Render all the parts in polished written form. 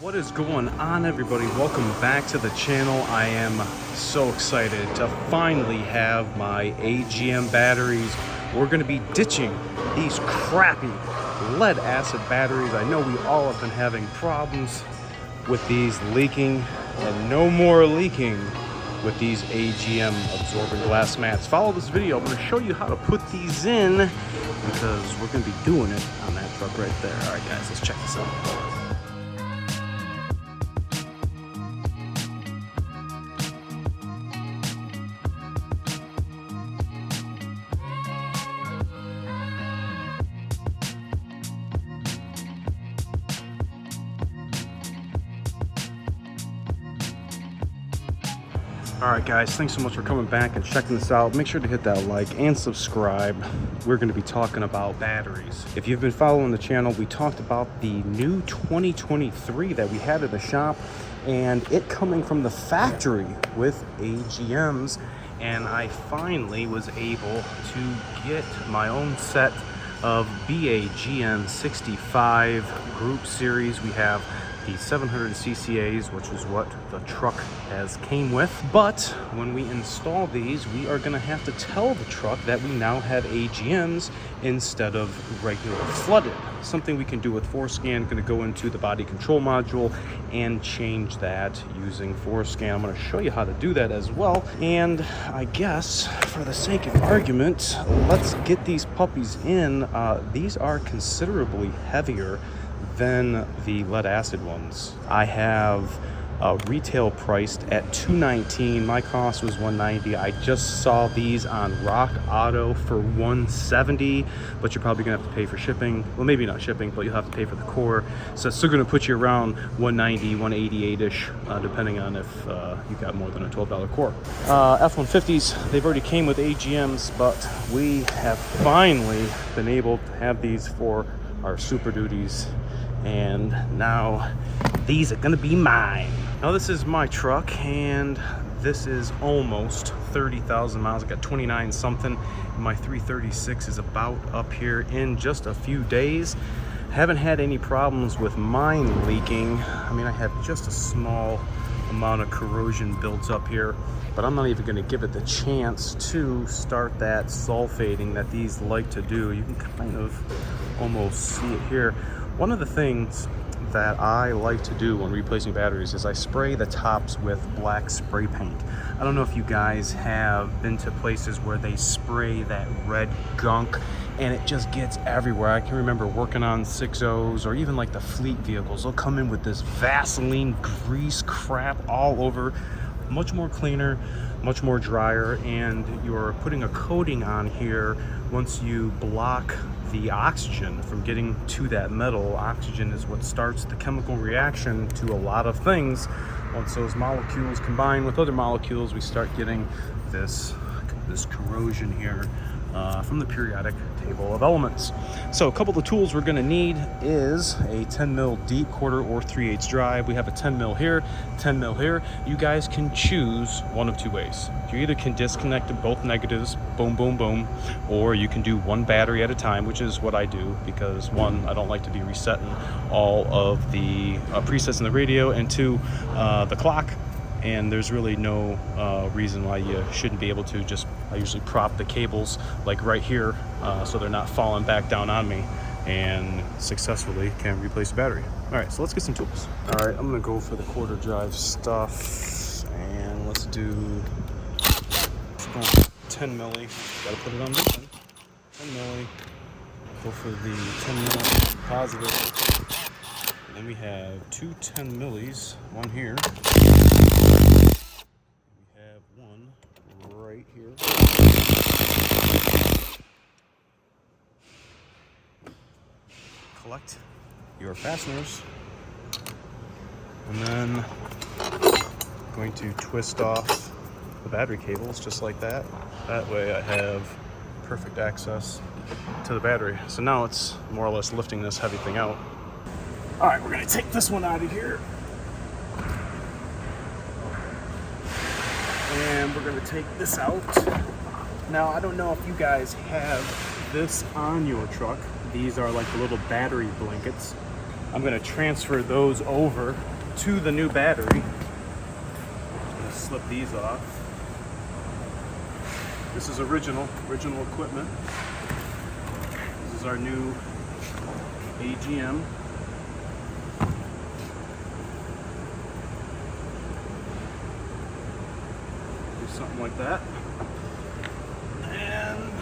What is going on, everybody? Welcome back to the channel. I am so excited to finally have my AGM batteries. We're going to be ditching these crappy lead acid batteries. I know we all have been having problems with these leaking, and no more leaking with these AGM absorbent glass mats. Follow this video. I'm going to show you how to put these in because we're going to be doing it on that truck right there. All right, guys, let's check this out. Alright guys, thanks so much for coming back and checking this out. Make sure to hit that like and subscribe. We're going to be talking about batteries. If you've been following the channel, we talked about the new 2023 that we had at the shop and it coming from the factory with AGMs, and I finally was able to get my own set of BAGM 65 group series. We have the 700 CCAs, which is what the truck has came with. But when we install these, we are going to have to tell the truck that we now have AGMs instead of regular flooded. Something we can do with ForScan. Going to go into the body control module and change that using ForScan. I'm going to show you how to do that as well. And I guess for the sake of argument, let's get these puppies in. These are considerably heavier than the lead acid ones. I have retail priced at $219. My cost was $190. I just saw these on Rock Auto for $170, but you're probably gonna have to pay for shipping. Well, maybe not shipping, but you'll have to pay for the core. So it's still gonna put you around $190, $188-ish, depending on if you got more than a $12 core. F-150s, they've already came with AGMs, but we have finally been able to have these for our Super Duties, and now these are gonna be mine. Now this is my truck, and this is almost 30,000 miles. I got 29 something. My 336 is about up here in just a few days. Haven't had any problems with mine leaking. I mean, I have just a small amount of corrosion built up here, but I'm not even going to give it the chance to start that sulfating that these like to do. You can kind of almost see it here. One of the things that I like to do when replacing batteries is I spray the tops with black spray paint. I don't know if you guys have been to places where they spray that red gunk and it just gets everywhere. I can remember working on 6.0s or even like the fleet vehicles. They'll come in with this Vaseline grease crap all over. Much more cleaner, much more drier, and you're putting a coating on here. Once you block the oxygen from getting to that metal, oxygen is what starts the chemical reaction to a lot of things. Once those molecules combine with other molecules, we start getting this corrosion here from the periodic table of elements. So a couple of the tools we're going to need is a 10 mil deep quarter or 3/8 drive. We have a 10 mil here, 10 mil here. You guys can choose one of two ways. You either can disconnect both negatives, boom, boom, boom, or you can do one battery at a time, which is what I do because one, I don't like to be resetting all of the presets in the radio, and two, the clock. And there's really no reason why you shouldn't be able to. Just I usually prop the cables like right here so they're not falling back down on me, and successfully can replace the battery. All right, so let's get some tools. All right, I'm gonna go for the quarter drive stuff, and let's do 10 milli. Gotta put it on this one. 10 milli. Go for the 10 milli positive. And then we have two 10 millis, one here. We have one right here. Collect your fasteners. And then I'm going to twist off the battery cables just like that. That way I have perfect access to the battery. So now it's more or less lifting this heavy thing out. All right, we're gonna take this one out of here. And we're gonna take this out. Now, I don't know if you guys have this on your truck. These are like the little battery blankets. I'm going to transfer those over to the new battery. I'm going to slip these off. This is original equipment. This is our new AGM. Do something like that. And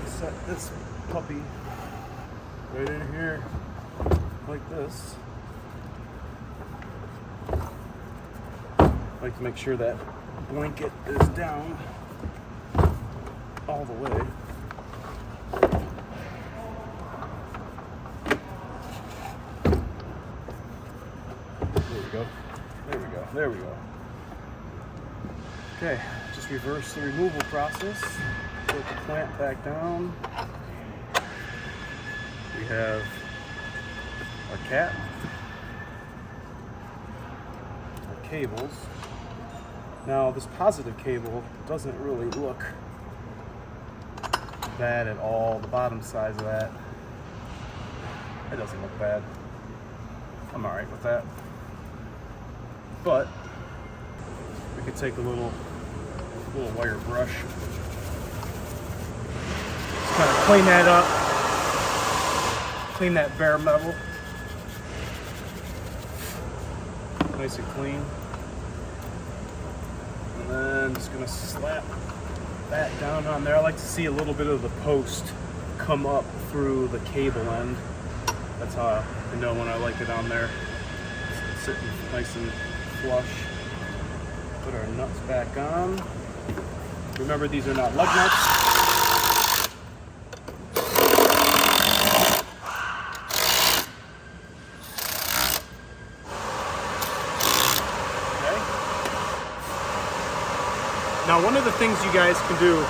set this puppy right in here like this. I like to make sure that blanket is down all the way. There we go. There we go. There we go. Okay, just reverse the removal process. Put the clamp back down. We have our cap, our cables. Now this positive cable doesn't really look bad at all. The bottom size of that, it doesn't look bad. I'm all right with that. But we could take a little wire brush, just kind of clean that up, clean that bare metal, nice and clean. And then just gonna slap that down on there. I like to see a little bit of the post come up through the cable end. That's how I know when I like it on there. It's sitting nice and flush. Put our nuts back on. Remember, these are not lug nuts. Okay. Now, one of the things you guys can do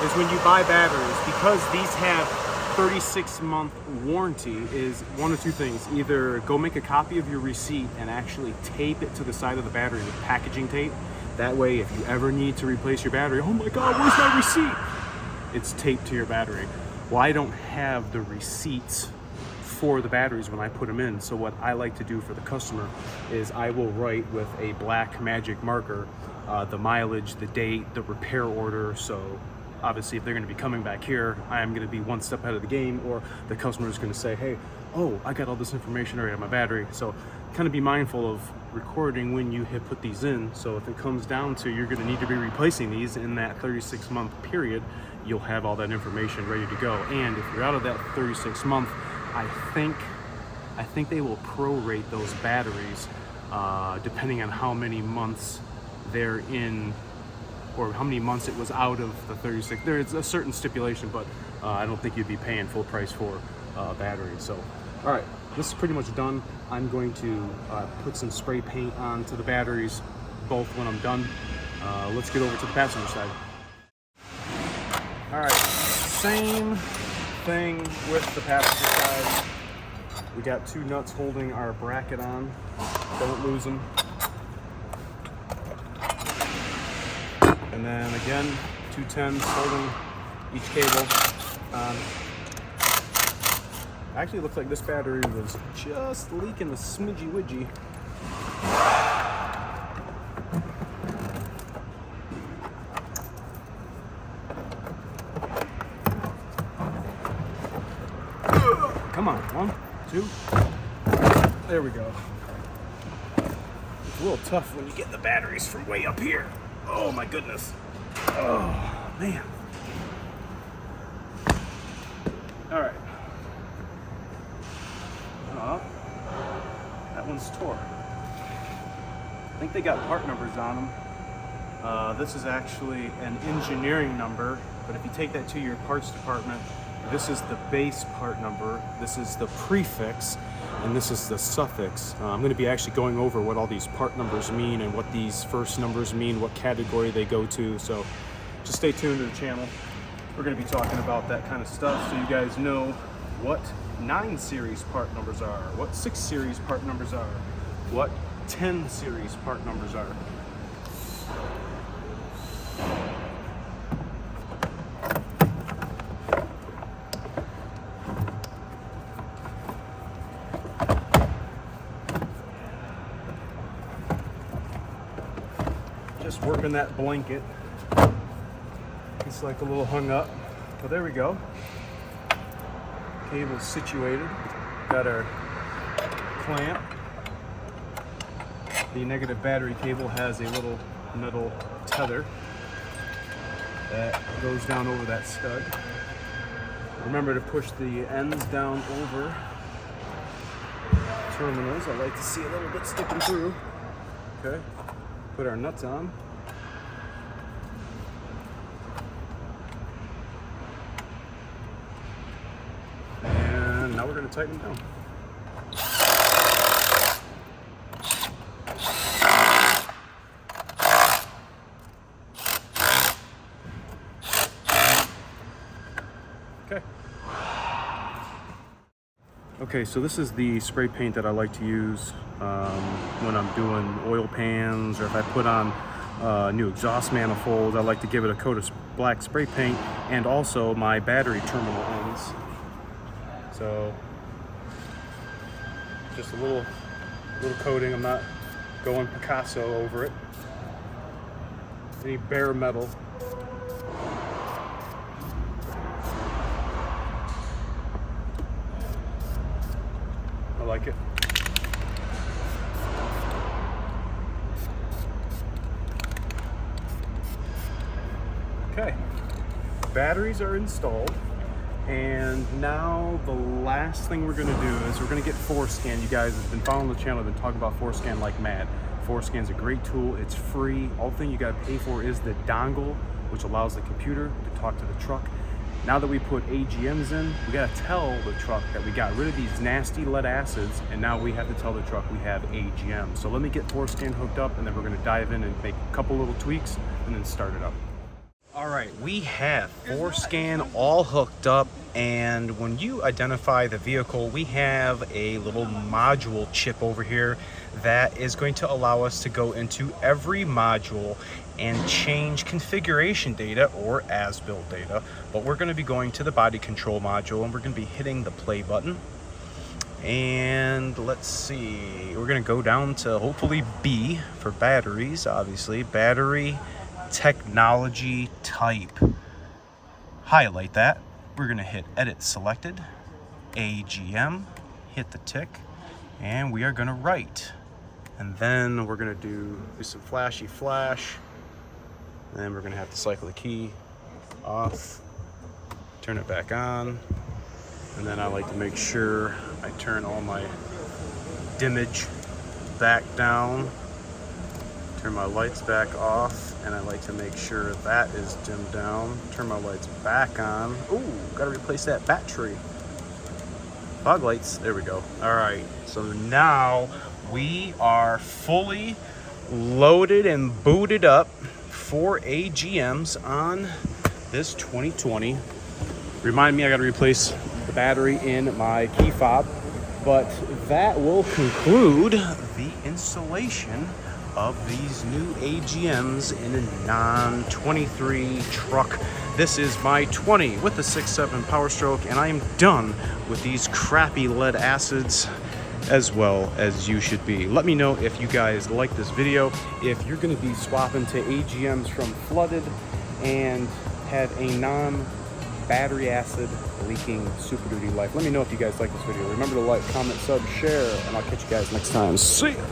is when you buy batteries, because these have 36-month warranty, is one of two things. Either go make a copy of your receipt and actually tape it to the side of the battery with packaging tape. That way, if you ever need to replace your battery, oh my God, where's my receipt? It's taped to your battery. Well, I don't have the receipts for the batteries when I put them in. So what I like to do for the customer is I will write with a black magic marker the mileage, the date, the repair order. So obviously, if they're going to be coming back here, I am going to be one step ahead of the game, or the customer is going to say, hey, oh, I got all this information already on my battery. So kind of be mindful of recording when you hit put these in. So if it comes down to you're going to need to be replacing these in that 36-month period, you'll have all that information ready to go. And if you're out of that 36 month, I think they will prorate those batteries depending on how many months they're in, or how many months it was out of the 36. There's a certain stipulation, but I don't think you'd be paying full price for batteries. So, all right, this is pretty much done. I'm going to put some spray paint onto the batteries, both when I'm done. Let's get over to the passenger side. All right, same thing with the passenger side. We got two nuts holding our bracket on. Don't lose them. And then again, 210s holding each cable on. Actually, it looks like this battery was just leaking a smidgy widgy. Come on, 1, 2. There we go. It's a little tough when you get the batteries from way up here. Oh my goodness. Oh man. All right. That one's tore. I think they got part numbers on them. This is actually an engineering number, but if you take that to your parts department, this is the base part number, this is the prefix, and this is the suffix. I'm going to be actually going over what all these part numbers mean and what these first numbers mean, what category they go to. So just stay tuned to the channel. We're going to be talking about that kind of stuff so you guys know what 9 series part numbers are, what 6 series part numbers are, what 10 series part numbers are. Just working that blanket. It's like a little hung up, but there we go. Cable's situated. Got our clamp. The negative battery cable has a little metal tether that goes down over that stud. Remember to push the ends down over terminals. I like to see a little bit sticking through. Okay, put our nuts on. And now we're going to tighten them down. Okay, so this is the spray paint that I like to use when I'm doing oil pans, or if I put on new exhaust manifolds. I like to give it a coat of black spray paint, and also my battery terminal ends. So just a little coating. I'm not going Picasso over it. Any bare metal. I like it. Okay, batteries are installed, and now the last thing we're going to do is we're going to get ForScan. You guys have been following the channel, been talking about ForScan like mad. ForScan's a great tool. It's free. All the thing you got to pay for is the dongle, which allows the computer to talk to the truck. Now that we put AGMs in, we gotta tell the truck that we got rid of these nasty lead acids, and now we have to tell the truck we have AGM. So let me get ForScan hooked up, and then we're gonna dive in and make a couple little tweaks and then start it up. All right, we have ForScan all hooked up, and when you identify the vehicle, we have a little module chip over here that is going to allow us to go into every module and change configuration data or as-built data. But we're going to be going to the body control module, and we're going to be hitting the play button. And let's see, we're going to go down to hopefully B for batteries, obviously. Battery technology type. Highlight that. We're going to hit edit selected, AGM, hit the tick, and we are going to write. And then we're going to do some flashy flash. And then we're going to have to cycle the key off, turn it back on, and then I like to make sure I turn all my dimmage back down, turn my lights back off, and I like to make sure that is dimmed down, turn my lights back on. Ooh, gotta replace that battery. Fog lights, there we go. All right, so now we are fully loaded and booted up for AGMs on this 2020. Remind me, I got to replace the battery in my key fob, but that will conclude the installation of these new AGMs in a non-23 truck. This is my 20 with the 6.7 Power Stroke, and I am done with these crappy lead acids, as well as you should be. Let me know if you guys like this video, if you're going to be swapping to AGMs from flooded and have a non-battery acid leaking Super Duty life. Let me know if you guys like this video. Remember to like, comment, sub, share, and I'll catch you guys next time. See ya!